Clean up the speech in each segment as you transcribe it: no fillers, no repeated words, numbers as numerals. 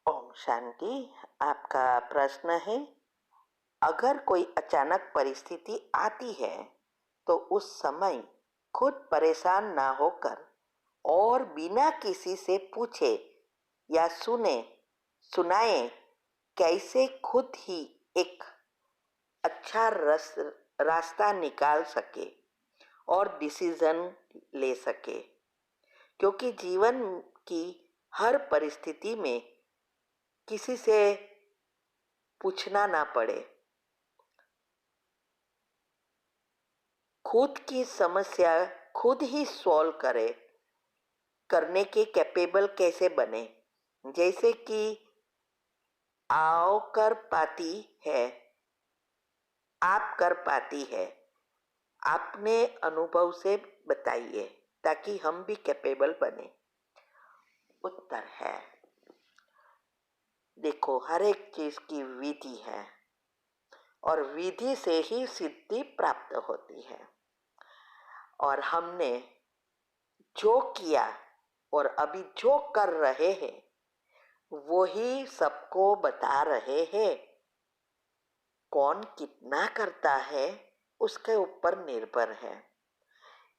ओम शांति। आपका प्रश्न है, अगर कोई अचानक परिस्थिति आती है तो उस समय खुद परेशान ना होकर और बिना किसी से पूछे या सुनाए कैसे खुद ही एक अच्छा रास्ता निकाल सके और डिसीजन ले सके, क्योंकि जीवन की हर परिस्थिति में किसी से पूछना ना पड़े, खुद की समस्या खुद ही सॉल्व करने के कैपेबल कैसे बने। जैसे कि आओ कर पाती है, आप कर पाती है, अपने अनुभव से बताइए ताकि हम भी कैपेबल बने। उत्तर है, देखो, हर एक चीज की विधि है और विधि से ही सिद्धि प्राप्त होती है। और हमने जो किया और अभी जो कर रहे हैं वो ही सबको बता रहे हैं। कौन कितना करता है उसके ऊपर निर्भर है।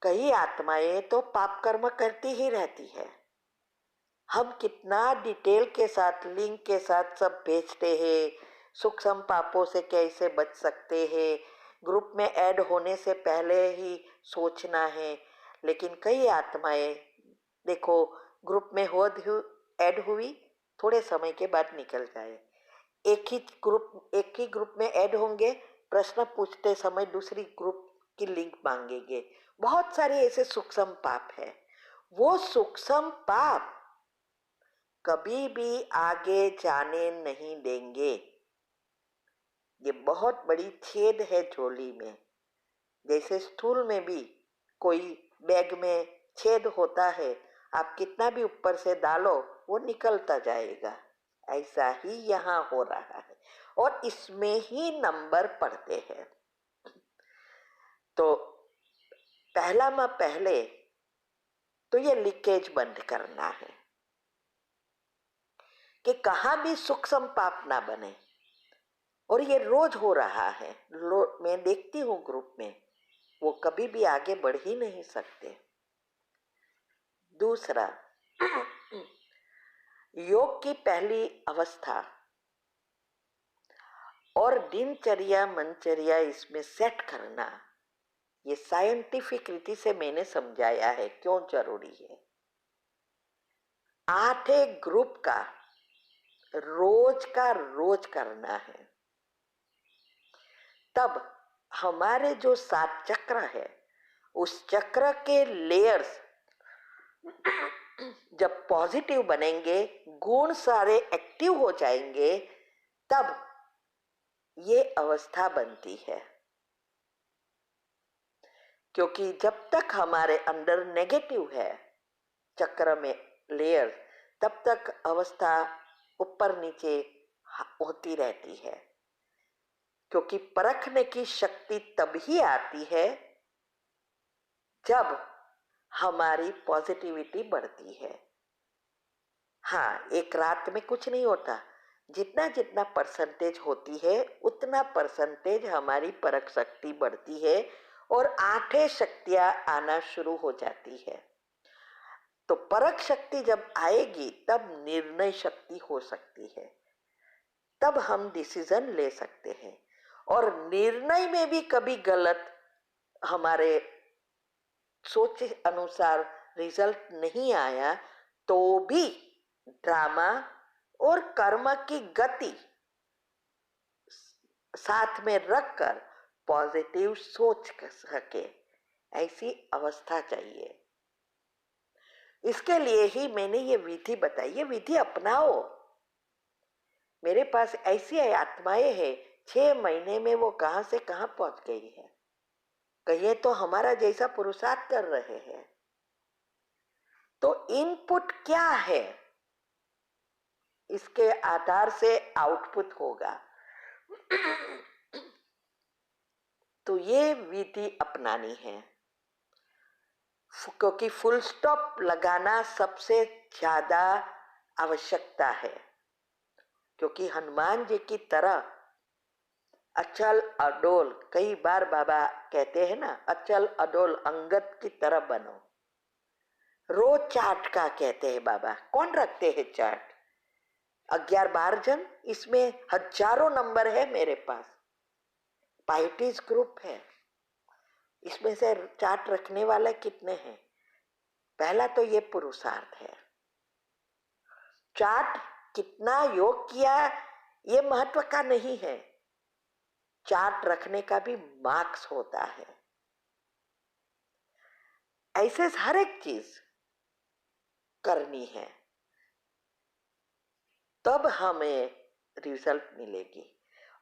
कई आत्माएं तो पाप कर्म करती ही रहती है। हम कितना डिटेल के साथ, लिंक के साथ सब भेजते हैं, सूक्ष्म पापों से कैसे बच सकते हैं, ग्रुप में ऐड होने से पहले ही सोचना है। लेकिन कई आत्माएं, देखो, ग्रुप में ऐड हुई, थोड़े समय के बाद निकल जाए। एक ही ग्रुप में ऐड होंगे, प्रश्न पूछते समय दूसरी ग्रुप की लिंक मांगेंगे। बहुत सारे ऐसे सूक्ष्म पाप है। वो सूक्ष्म पाप कभी भी आगे जाने नहीं देंगे। ये बहुत बड़ी छेद है झोली में। जैसे स्टूल में भी कोई बैग में छेद होता है, आप कितना भी ऊपर से डालो वो निकलता जाएगा। ऐसा ही यहाँ हो रहा है और इसमें ही नंबर पड़ते हैं। तो पहले तो ये लीकेज बंद करना है कि कहाँ भी सूक्ष्म पाप ना बने। और ये रोज हो रहा है। मैं देखती हूँ ग्रुप में, वो कभी भी आगे बढ़ ही नहीं सकते। दूसरा, योग की पहली अवस्था और दिनचर्या मनचर्या इसमें सेट करना, ये साइंटिफिक रीति से मैंने समझाया है क्यों जरूरी है। 8 ग्रुप का रोज करना है। तब हमारे जो 7 चक्र है, उस चक्र के लेयर्स जब पॉजिटिव बनेंगे, गुण सारे एक्टिव हो जाएंगे, तब ये अवस्था बनती है। क्योंकि जब तक हमारे अंदर नेगेटिव है चक्र में लेयर, तब तक अवस्था ऊपर नीचे होती रहती है। क्योंकि परखने की शक्ति तभी आती है जब हमारी पॉजिटिविटी बढ़ती है। हाँ, एक रात में कुछ नहीं होता। जितना जितना परसेंटेज होती है उतना परसेंटेज हमारी परख शक्ति बढ़ती है और 8 शक्तियां आना शुरू हो जाती है। तो परख शक्ति जब आएगी तब निर्णय शक्ति हो सकती है, तब हम डिसीजन ले सकते हैं। और निर्णय में भी कभी गलत, हमारे सोच अनुसार रिजल्ट नहीं आया, तो भी ड्रामा और कर्म की गति साथ में रखकर पॉजिटिव सोच सके, ऐसी अवस्था चाहिए। इसके लिए ही मैंने ये विधि बताई। ये विधि अपनाओ। मेरे पास ऐसी आत्माएं हैं, 6 महीने में वो कहां से कहां पहुंच गई है। कहिए तो हमारा जैसा पुरुषार्थ कर रहे हैं। तो इनपुट क्या है, इसके आधार से आउटपुट होगा। तो ये विधि अपनानी है, क्योंकि फुल स्टॉप लगाना सबसे ज्यादा आवश्यकता है। क्योंकि हनुमान जी की तरह अचल अडोल, कई बार बाबा कहते हैं ना, अचल अडोल अंगद की तरह बनो। रोज चार्ट का कहते हैं बाबा, कौन रखते हैं चार्ट? 11-12 जन, इसमें हजारों नंबर है मेरे पास। पाइटीज ग्रुप है, इसमें से चार्ट रखने वाले कितने हैं? पहला तो ये पुरुषार्थ है। चार्ट कितना योग किया ये महत्व का नहीं है, चार्ट रखने का भी मार्क्स होता है। ऐसे हर एक चीज करनी है, तब हमें रिजल्ट मिलेगी।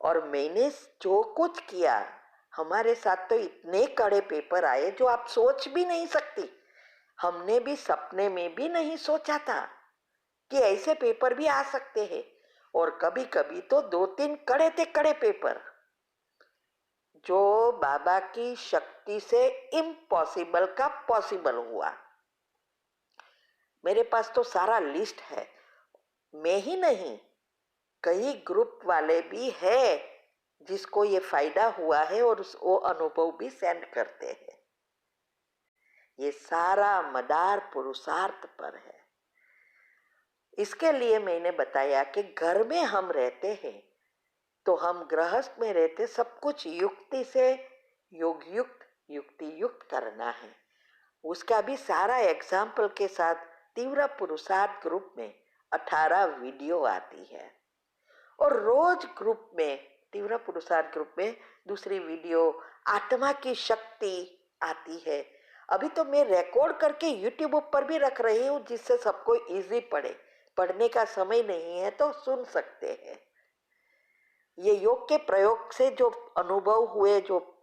और मैंने जो कुछ किया, हमारे साथ तो इतने कड़े पेपर आए जो आप सोच भी नहीं सकती। हमने भी सपने में भी नहीं सोचा था कि ऐसे पेपर भी आ सकते हैं। और कभी कभी तो 2-3 कड़े थे कड़े पेपर, जो बाबा की शक्ति से इम्पॉसिबल का पॉसिबल हुआ। मेरे पास तो सारा लिस्ट है, मैं ही नहीं, कई ग्रुप वाले भी है जिसको ये फायदा हुआ है और वो अनुभव भी सेंड करते हैं। ये सारा मदार पुरुषार्थ पर है। इसके लिए मैंने बताया कि घर में हम रहते हैं तो हम गृहस्थ में रहते, सब कुछ युक्ति से योग युक्त युक्ति युक्त करना है। उसका भी सारा एग्जाम्पल के साथ तीव्र पुरुषार्थ ग्रुप में 18 वीडियो आती है। और रोज ग्रुप में, तीव्र पुरुषार्थ ग्रुप में दूसरी वीडियो आत्मा की शक्ति आती है। अभी तो मैं रिकॉर्ड करके यूट्यूब पर भी रख रही हूँ, जिससे सबको इजी पड़े। पढ़ने का समय नहीं है तो सुन सकते हैं। ये योग के प्रयोग से जो अनुभव हुए, जो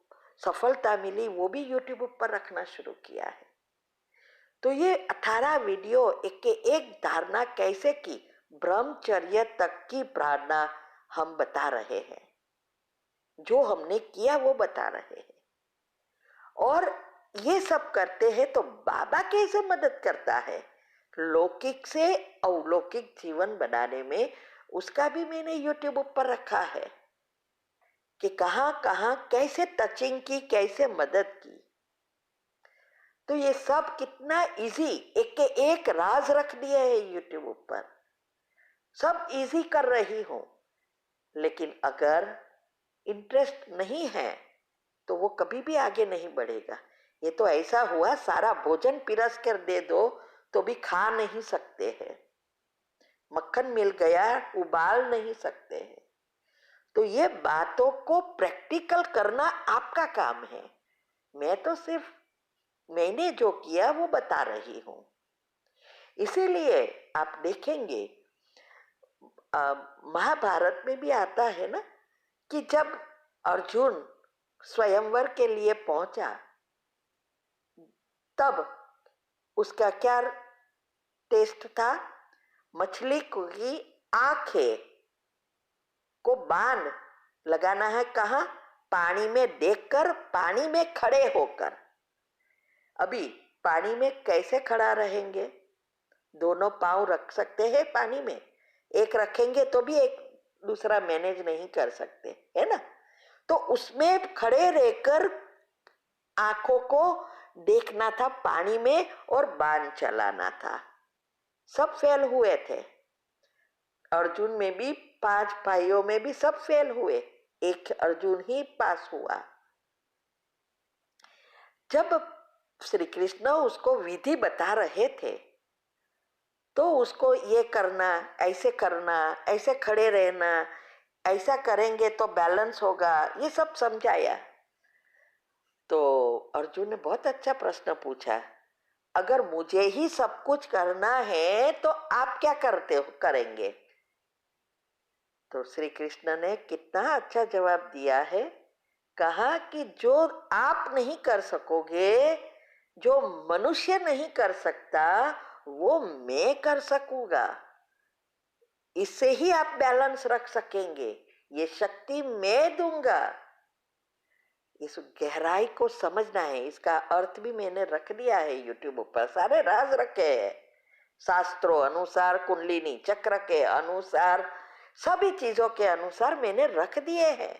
सफलता मिली, वो भी यूट्यूब पर रखना शुरू किया है। तो ये 18 वीडियो एक के एक धारणा कैसे की, ब्रह्मचर्य तक की प्रार्थना हम बता रहे हैं, जो हमने किया वो बता रहे हैं। और ये सब करते हैं तो बाबा कैसे मदद करता है लौकिक से अलौकिक जीवन बनाने में, उसका भी मैंने यूट्यूब पर रखा है कि कहां कहां कैसे टचिंग की, कैसे मदद की। तो ये सब कितना इजी, एक के एक राज रख दिए है यूट्यूब पर, सब इजी कर रही हूं। लेकिन अगर इंटरेस्ट नहीं है तो वो कभी भी आगे नहीं बढ़ेगा। ये तो ऐसा हुआ, सारा भोजन पिरस कर दे दो तो भी खा नहीं सकते हैं, मक्खन मिल गया उबाल नहीं सकते हैं। तो ये बातों को प्रैक्टिकल करना आपका काम है। मैं तो सिर्फ मैंने जो किया वो बता रही हूं। इसीलिए आप देखेंगे महाभारत में भी आता है ना कि जब अर्जुन स्वयंवर के लिए पहुंचा, तब उसका क्या टेस्ट था? मछली की आंखें को बाण लगाना है, कहा? पानी में देखकर, पानी में खड़े होकर। अभी पानी में कैसे खड़ा रहेंगे? दोनों पांव रख सकते हैं पानी में, एक रखेंगे तो भी एक दूसरा मैनेज नहीं कर सकते, है ना? तो उसमें खड़े रहकर आंखों को देखना था पानी में और बाण चलाना था। सब फेल हुए थे। अर्जुन में भी 5 भाइयों में भी सब फेल हुए, एक अर्जुन ही पास हुआ। जब श्री कृष्ण उसको विधि बता रहे थे तो उसको ये करना, ऐसे खड़े रहना, ऐसा करेंगे तो बैलेंस होगा, ये सब समझाया। तो अर्जुन ने बहुत अच्छा प्रश्न पूछा, अगर मुझे ही सब कुछ करना है तो आप क्या करेंगे? तो श्री कृष्ण ने कितना अच्छा जवाब दिया है, कहा कि जो आप नहीं कर सकोगे, जो मनुष्य नहीं कर सकता, वो मैं कर सकूंगा। इससे ही आप बैलेंस रख सकेंगे, ये शक्ति मैं दूंगा। इस गहराई को समझना है, इसका अर्थ भी मैंने रख दिया है यूट्यूब पर, सारे राज रखे हैं। शास्त्रों अनुसार, कुंडलिनी चक्र के अनुसार सभी चीजों के अनुसार मैंने रख दिए हैं।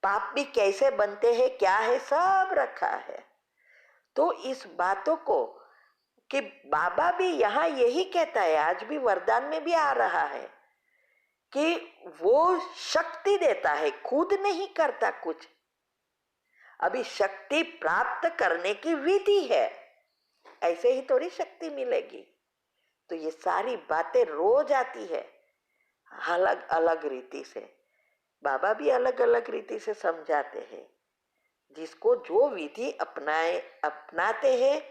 पाप भी कैसे बनते हैं, क्या है, सब रखा है। तो इस बातों को कि बाबा भी यहाँ यही कहता है, आज भी वरदान में भी आ रहा है कि वो शक्ति देता है, खुद नहीं करता कुछ। अभी शक्ति प्राप्त करने की विधि है, ऐसे ही थोड़ी शक्ति मिलेगी। तो ये सारी बातें रोज आती है अलग अलग रीति से। बाबा भी अलग अलग रीति से समझाते हैं। जिसको जो विधि अपनाते हैं,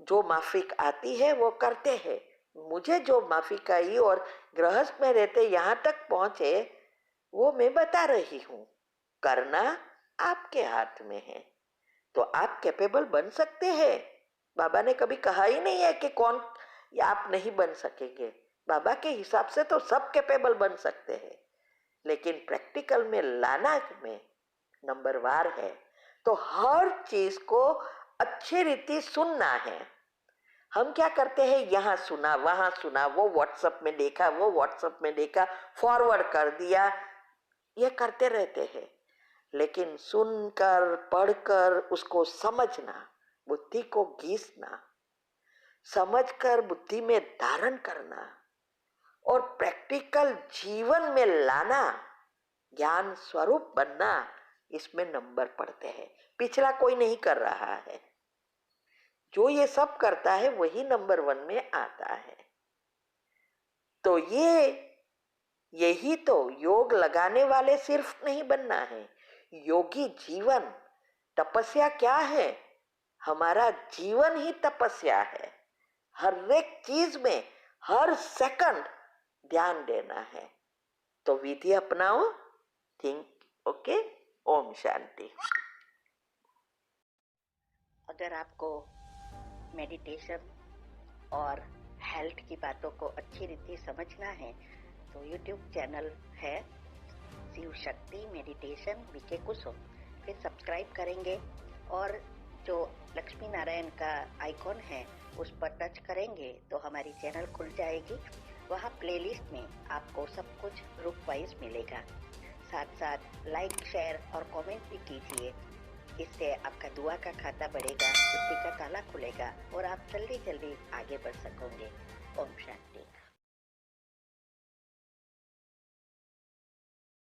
जो माफिक आती है वो करते हैं। मुझे जो माफिक आई और गृहस्थ में रहते यहाँ तक पहुंचे, वो मैं बता रही हूँ। करना आपके हाथ में है, तो आप कैपेबल बन सकते हैं। बाबा ने कभी कहा ही नहीं है कि कौन आप नहीं बन सकेंगे। बाबा के हिसाब से तो सब कैपेबल बन सकते हैं, लेकिन प्रैक्टिकल में लाना में नंबरवार है। तो हर चीज को अच्छी रीति सुनना है। हम क्या करते हैं, यहाँ सुना, वहां सुना, वो व्हाट्सएप में देखा, वो व्हाट्सएप में देखा, फॉरवर्ड कर दिया, ये करते रहते हैं। लेकिन सुनकर पढ़कर उसको समझना, बुद्धि को घीसना, समझकर बुद्धि में धारण करना और प्रैक्टिकल जीवन में लाना, ज्ञान स्वरूप बनना, इसमें नंबर पड़ते हैं। पिछला कोई नहीं कर रहा है। जो ये सब करता है वही नंबर 1 में आता है। तो यही तो योग लगाने वाले सिर्फ नहीं बनना है, योगी जीवन। तपस्या क्या है? हमारा जीवन ही तपस्या है। हर एक चीज में हर सेकंड ध्यान देना है। तो विधि अपनाओ, थिंक ओके। ओम शांति। अगर आपको मेडिटेशन और हेल्थ की बातों को अच्छी रीति समझना है तो यूट्यूब चैनल है शिव शक्ति मेडिटेशन बीके कुसुम, फिर सब्सक्राइब करेंगे और जो लक्ष्मी नारायण का आइकॉन है उस पर टच करेंगे तो हमारी चैनल खुल जाएगी। वहाँ प्लेलिस्ट में आपको सब कुछ ग्रुप वाइज मिलेगा। साथ साथ लाइक, शेयर और कमेंट भी कीजिए। इससे आपका दुआ का खाता बढ़ेगा, बुद्धि का ताला खुलेगा और आप जल्दी जल्दी आगे बढ़ सकोगे। ओम शांति।